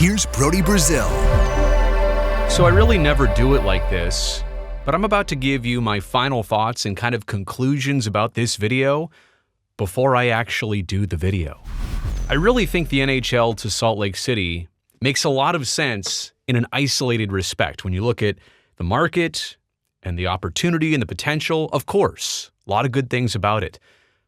here's Brody Brazil. So I really never do it like this, but I'm about to give you my final thoughts and kind of conclusions about this video before I actually do the video. I really think the NHL to Salt Lake City makes a lot of sense in an isolated respect. When you look at the market and the opportunity and the potential, of course, a lot of good things about it.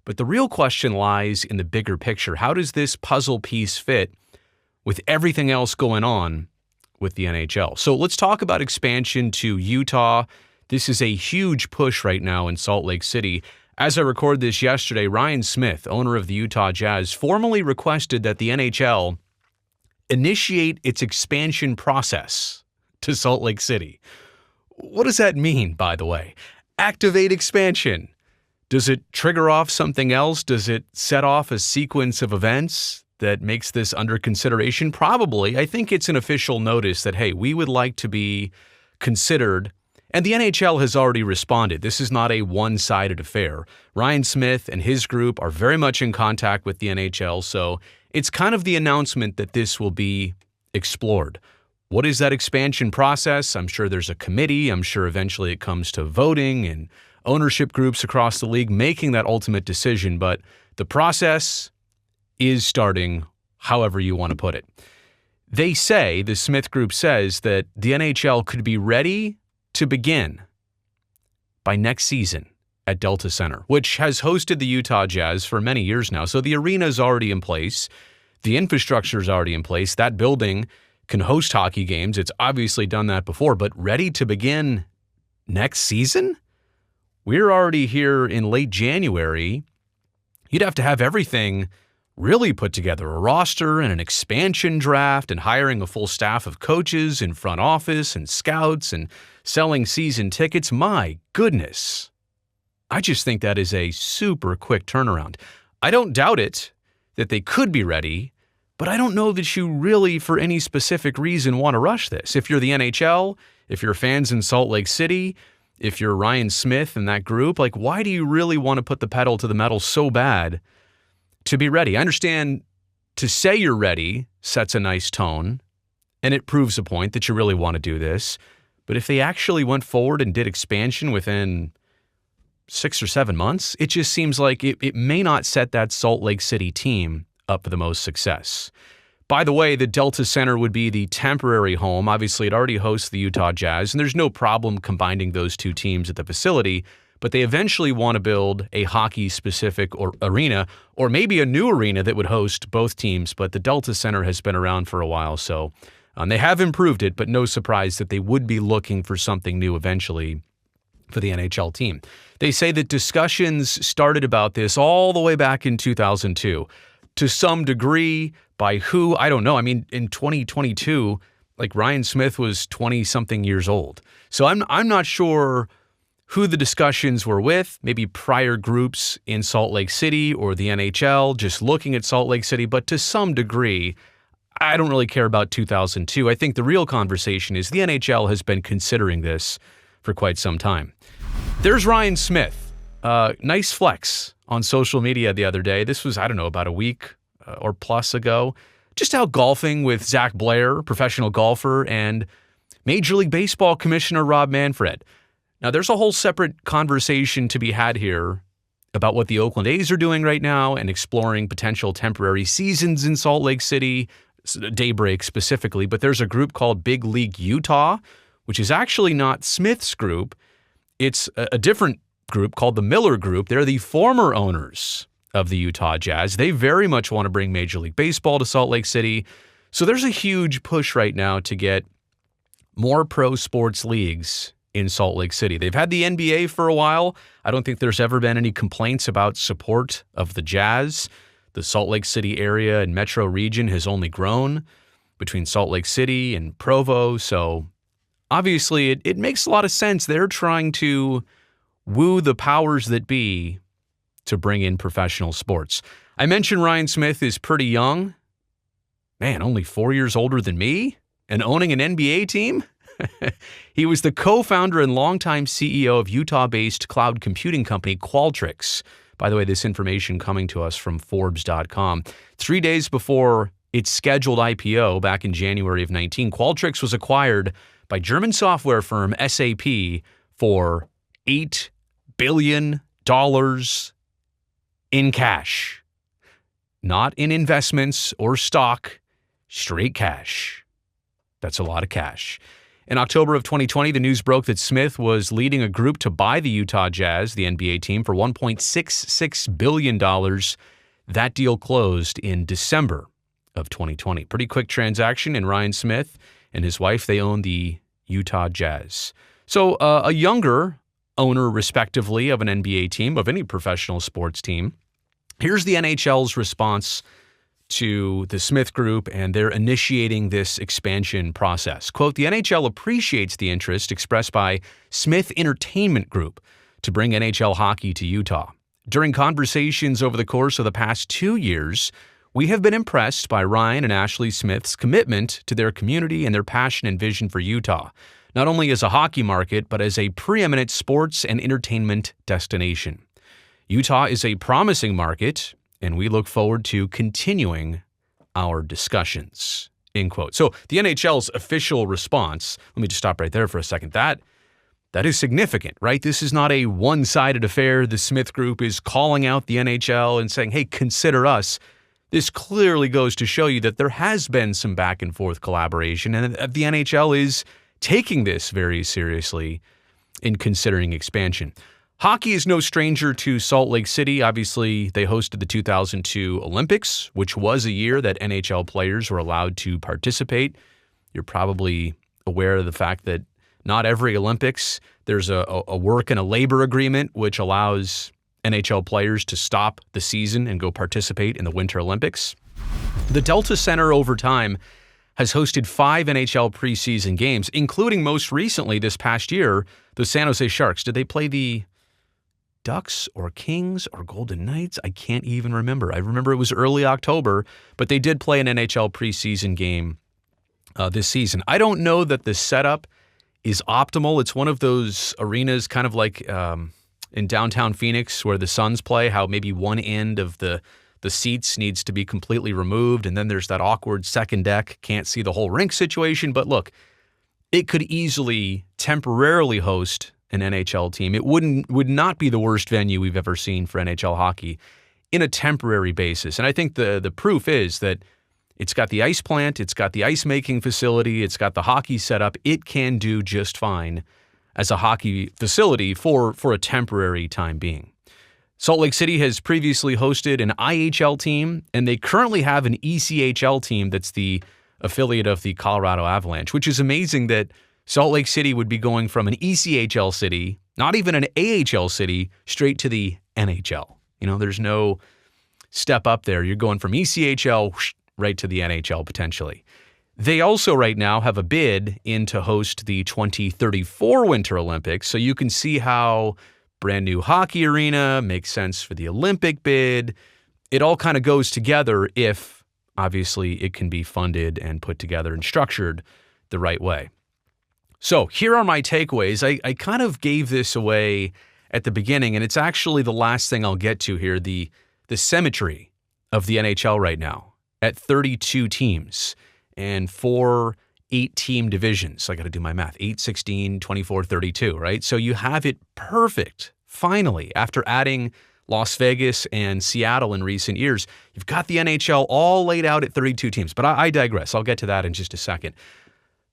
But the real question lies in the bigger picture. How does this puzzle piece fit with everything else going on with the NHL? So let's talk about expansion to Utah. This is a huge push right now in Salt Lake City. As I record this yesterday, Ryan Smith, owner of the Utah Jazz, formally requested that the NHL initiate its expansion process to Salt Lake City. What does that mean, by the way? Activate expansion. Does it trigger off something else? Does it set off a sequence of events that makes this under consideration? Probably. I think it's an official notice that, hey, we would like to be considered. And the NHL has already responded. This is not a one-sided affair. Ryan Smith and his group are very much in contact with the NHL, so it's kind of the announcement that this will be explored. What is that expansion process? I'm sure there's a committee. I'm sure eventually it comes to voting and ownership groups across the league making that ultimate decision, but the process is starting, however you want to put it. They say, the Smith Group says, that the NHL could be ready to begin by next season at Delta Center, which has hosted the Utah Jazz for many years now. So the arena is already in place. The infrastructure is already in place. That building can host hockey games. It's obviously done that before, but ready to begin next season? We're already here in late January. You'd have to have everything really put together, a roster and an expansion draft and hiring a full staff of coaches in front office and scouts and selling season tickets. My goodness. I just think that is a super quick turnaround. I don't doubt it that they could be ready, but I don't know that you really, for any specific reason, want to rush this. If you're the NHL, if you're fans in Salt Lake City, if you're Ryan Smith and that group, like, why do you really want to put the pedal to the metal so bad to be ready? I understand to say you're ready sets a nice tone, and it proves a point that you really want to do this. But if they actually went forward and did expansion within 6 or 7 months, it just seems like it may not set that Salt Lake City team up for the most success. By the way, the Delta Center would be the temporary home. Obviously, it already hosts the Utah Jazz, and there's no problem combining those two teams at the facility, but they eventually want to build a hockey-specific arena, or maybe a new arena that would host both teams, but the Delta Center has been around for a while, so they have improved it, but no surprise that they would be looking for something new eventually for the NHL team. They say that discussions started about this all the way back in 2002. To some degree, by who, I don't know. I mean, in 2022, like, Ryan Smith was 20-something years old. So I'm not sure who the discussions were with, maybe prior groups in Salt Lake City or the NHL just looking at Salt Lake City, but to some degree, I don't really care about 2002. I think the real conversation is the NHL has been considering this for quite some time. There's Ryan Smith. Nice flex on social media the other day. This was, I don't know, about a week or plus ago. Just out golfing with Zach Blair, professional golfer, and Major League Baseball Commissioner Rob Manfred. Now, there's a whole separate conversation to be had here about what the Oakland A's are doing right now and exploring potential temporary seasons in Salt Lake City, Daybreak specifically. But there's a group called Big League Utah, which is actually not Smith's group. It's a different group called the Miller Group. They're the former owners of the Utah Jazz. They very much want to bring Major League Baseball to Salt Lake City. So there's a huge push right now to get more pro sports leagues in Salt Lake City. They've had the NBA for a while. I don't think there's ever been any complaints about support of the Jazz. The Salt Lake City area and metro region has only grown between Salt Lake City and Provo. So obviously it makes a lot of sense. They're trying to woo the powers that be to bring in professional sports. I mentioned Ryan Smith is pretty young. Man, only 4 years older than me and owning an NBA team? He was the co-founder and longtime CEO of Utah-based cloud computing company Qualtrics. By the way, this information coming to us from Forbes.com. 3 days before its scheduled IPO back in January of 19, Qualtrics was acquired by German software firm SAP for $8 billion in cash. Not in investments or stock, straight cash. That's a lot of cash. In October of 2020, the news broke that Smith was leading a group to buy the Utah Jazz, the NBA team, for $1.66 billion. That deal closed in December of 2020. Pretty quick transaction, and Ryan Smith and his wife, they own the Utah Jazz. So a younger owner, respectively, of an NBA team, of any professional sports team. Here's the NHL's response to the Smith Group, and they're initiating this expansion process. Quote, the NHL appreciates the interest expressed by Smith Entertainment Group to bring NHL hockey to Utah. During conversations over the course of the past 2 years, we have been impressed by Ryan and Ashley Smith's commitment to their community and their passion and vision for Utah, not only as a hockey market, but as a preeminent sports and entertainment destination. Utah is a promising market, and we look forward to continuing our discussions, end quote. So the NHL's official response, let me just stop right there for a second. That is significant, right? This is not a one-sided affair. The Smith Group is calling out the NHL and saying, hey, consider us. This clearly goes to show you that there has been some back and forth collaboration, and that the NHL is taking this very seriously in considering expansion. Hockey is no stranger to Salt Lake City. Obviously, they hosted the 2002 Olympics, which was a year that NHL players were allowed to participate. You're probably aware of the fact that not every Olympics, there's a work and a labor agreement which allows NHL players to stop the season and go participate in the Winter Olympics. The Delta Center over time has hosted 5 NHL preseason games, including most recently this past year, the San Jose Sharks. Did they play the Ducks or Kings or Golden Knights? I can't even remember. I remember it was early October, but they did play an NHL preseason game this season. I don't know that the setup is optimal. It's one of those arenas kind of like in downtown Phoenix where the Suns play, how maybe one end of the seats needs to be completely removed, and then there's that awkward second deck, can't see the whole rink situation. But look, it could easily temporarily host an NHL team. It would not be the worst venue we've ever seen for NHL hockey in a temporary basis. And I think the proof is that it's got the ice plant, it's got the ice making facility, it's got the hockey setup. It can do just fine as a hockey facility for a temporary time being. Salt Lake City has previously hosted an IHL team, and they currently have an ECHL team that's the affiliate of the Colorado Avalanche, which is amazing that Salt Lake City would be going from an ECHL city, not even an AHL city, straight to the NHL. You know, there's no step up there. You're going from ECHL right to the NHL potentially. They also right now have a bid in to host the 2034 Winter Olympics, so you can see how brand new hockey arena makes sense for the Olympic bid. It all kind of goes together if, obviously, it can be funded and put together and structured the right way. So here are my takeaways. I kind of gave this away at the beginning, and it's actually the last thing I'll get to here, the symmetry of the NHL right now at 32 teams and 4 8-team divisions. I got to do my math. 8, 16, 24, 32, right? So you have it perfect, finally, after adding Las Vegas and Seattle in recent years. You've got the NHL all laid out at 32 teams, but I digress. I'll get to that in just a second.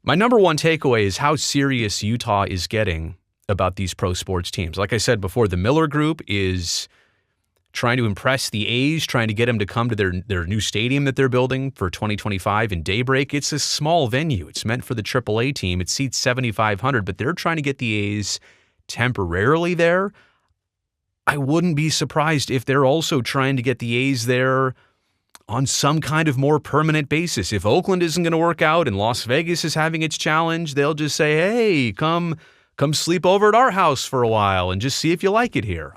My number one takeaway is how serious Utah is getting about these pro sports teams. Like I said before, the Miller Group is trying to impress the A's, trying to get them to come to their new stadium that they're building for 2025 in Daybreak. It's a small venue. It's meant for the AAA team. It seats 7,500, but they're trying to get the A's temporarily there. I wouldn't be surprised if they're also trying to get the A's there on some kind of more permanent basis. If Oakland isn't going to work out and Las Vegas is having its challenge, they'll just say, hey, come sleep over at our house for a while and just see if you like it here.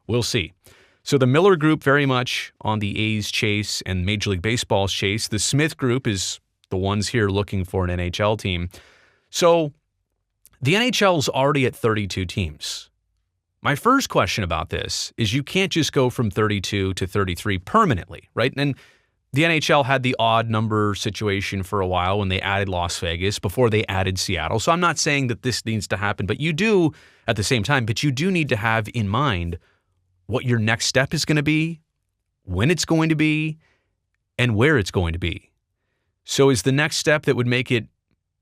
We'll see. So the Miller Group very much on the A's chase and Major League Baseball's chase. The Smith Group is the ones here looking for an NHL team. So the NHL's already at 32 teams. My first question about this is you can't just go from 32 to 33 permanently, right? And The NHL had the odd number situation for a while when they added Las Vegas before they added Seattle. So I'm not saying that this needs to happen, but you do at the same time, but you do need to have in mind what your next step is going to be, when it's going to be, and where it's going to be. So is the next step that would make it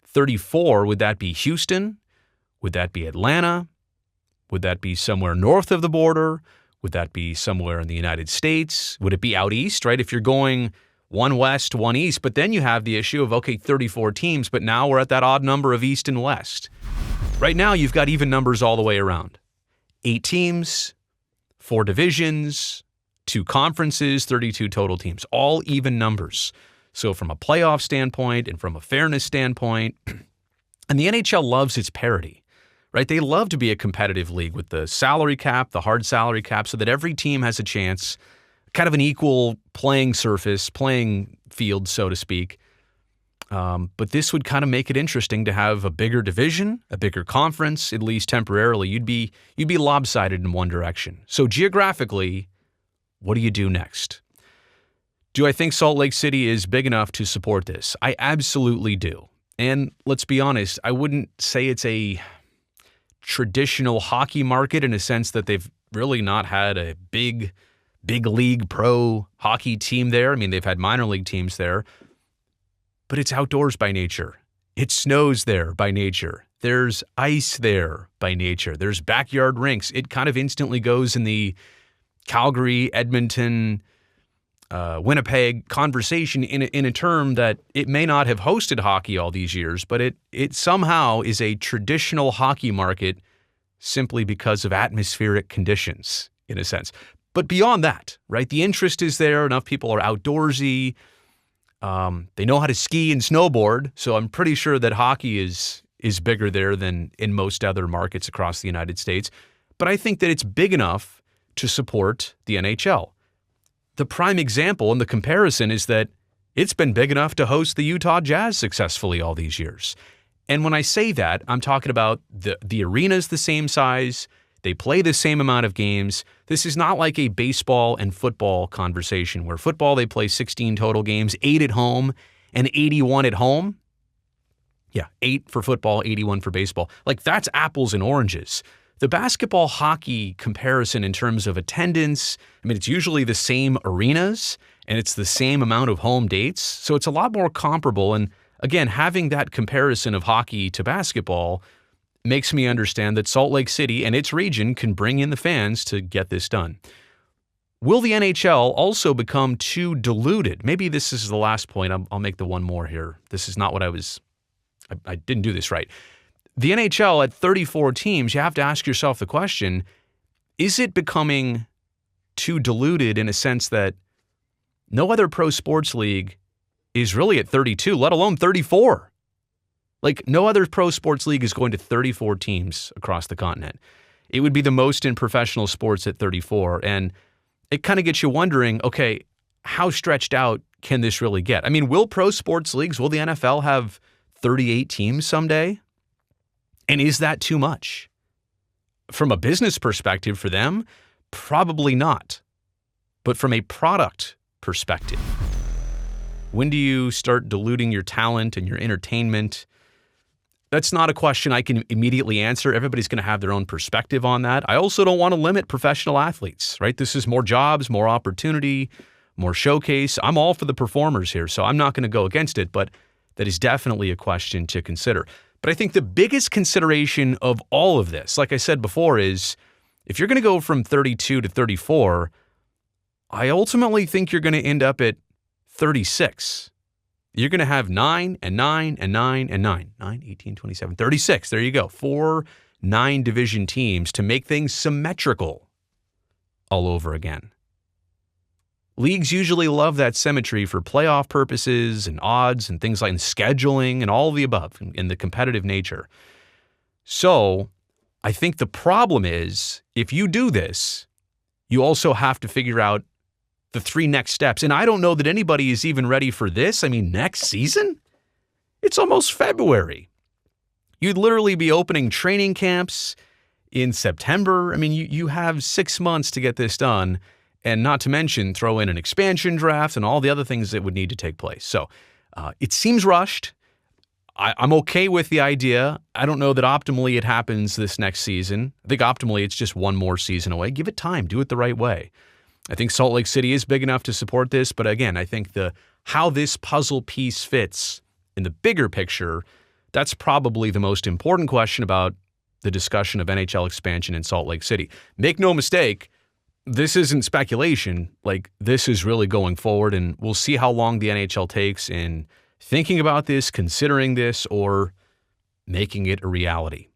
34, would that be Houston? Would that be Atlanta? Would that be somewhere north of the border? Would that be somewhere in the United States? Would it be out east, right? If you're going one west, one east, but then you have the issue of, okay, 34 teams, but now we're at that odd number of east and west. Right now, you've got even numbers all the way around. 8 teams, 4 divisions, 2 conferences, 32 total teams, all even numbers. So from a playoff standpoint and from a fairness standpoint, and the NHL loves its parity. Right? They love to be a competitive league with the salary cap, the hard salary cap, so that every team has a chance, kind of an equal playing surface, playing field, so to speak. But this would kind of make it interesting to have a bigger division, a bigger conference, at least temporarily. You'd be lopsided in one direction. So geographically, what do you do next? Do I think Salt Lake City is big enough to support this? I absolutely do. And let's be honest, I wouldn't say it's a traditional hockey market in a sense that they've really not had a big league pro hockey team there. I mean, they've had minor league teams there, but it's outdoors by nature. It snows there by nature. There's ice there by nature. There's backyard rinks. It kind of instantly goes in the Calgary, Edmonton, Winnipeg conversation in a term that it may not have hosted hockey all these years, but it somehow is a traditional hockey market simply because of atmospheric conditions, in a sense. But beyond that, right, the interest is there. Enough people are outdoorsy. They know how to ski and snowboard, so I'm pretty sure that hockey is bigger there than in most other markets across the United States. But I think that it's big enough to support the NHL. The prime example and the comparison is that it's been big enough to host the Utah Jazz successfully all these years. And when I say that, I'm talking about the arena's the same size. They play the same amount of games. This is not like a baseball and football conversation where football, they play 16 total games, 8 at home and 81 at home. Yeah, 8 for football, 81 for baseball. Like that's apples and oranges. The basketball-hockey comparison in terms of attendance, I mean, it's usually the same arenas and it's the same amount of home dates. So it's a lot more comparable. And again, having that comparison of hockey to basketball makes me understand that Salt Lake City and its region can bring in the fans to get this done. Will the NHL also become too diluted? Maybe this is the last point. I'll make the one more here. This is not what I didn't do this right. The NHL at 34 teams, you have to ask yourself the question, is it becoming too diluted in a sense that no other pro sports league is really at 32, let alone 34? Like no other pro sports league is going to 34 teams across the continent. It would be the most in professional sports at 34. And it kind of gets you wondering, okay, how stretched out can this really get? I mean, will pro sports leagues, will the NFL have 38 teams someday? And is that too much? From a business perspective for them, probably not. But from a product perspective, when do you start diluting your talent and your entertainment? That's not a question I can immediately answer. Everybody's going to have their own perspective on that. I also don't want to limit professional athletes, right? This is more jobs, more opportunity, more showcase. I'm all for the performers here, so I'm not going to go against it, but that is definitely a question to consider. But I think the biggest consideration of all of this, like I said before, is if you're going to go from 32 to 34, I ultimately think you're going to end up at 36. You're going to have 9 and 9 and 9 and 9. 9, 18, 27, 36. There you go. 4 9-division teams to make things symmetrical all over again. Leagues usually love that symmetry for playoff purposes and odds and things like scheduling and all of the above and the competitive nature. So I think the problem is if you do this, you also have to figure out the 3 next steps. And I don't know that anybody is even ready for this. I mean, next season? It's almost February. You'd literally be opening training camps in September. I mean, you have 6 months to get this done. and not to mention throw in an expansion draft and all the other things that would need to take place. So it seems rushed. I'm okay with the idea. I don't know that optimally it happens this next season. I think optimally it's just one more season away. Give it time. Do it the right way. I think Salt Lake City is big enough to support this, but again, I think how this puzzle piece fits in the bigger picture, that's probably the most important question about the discussion of NHL expansion in Salt Lake City. Make no mistake, this isn't speculation. Like, this is really going forward, and we'll see how long the NHL takes in thinking about this, considering this, or making it a reality.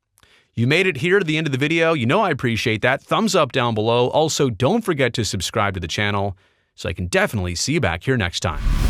You made it here to the end of the video. You know I appreciate that. Thumbs up down below. Also, don't forget to subscribe to the channel so I can definitely see you back here next time.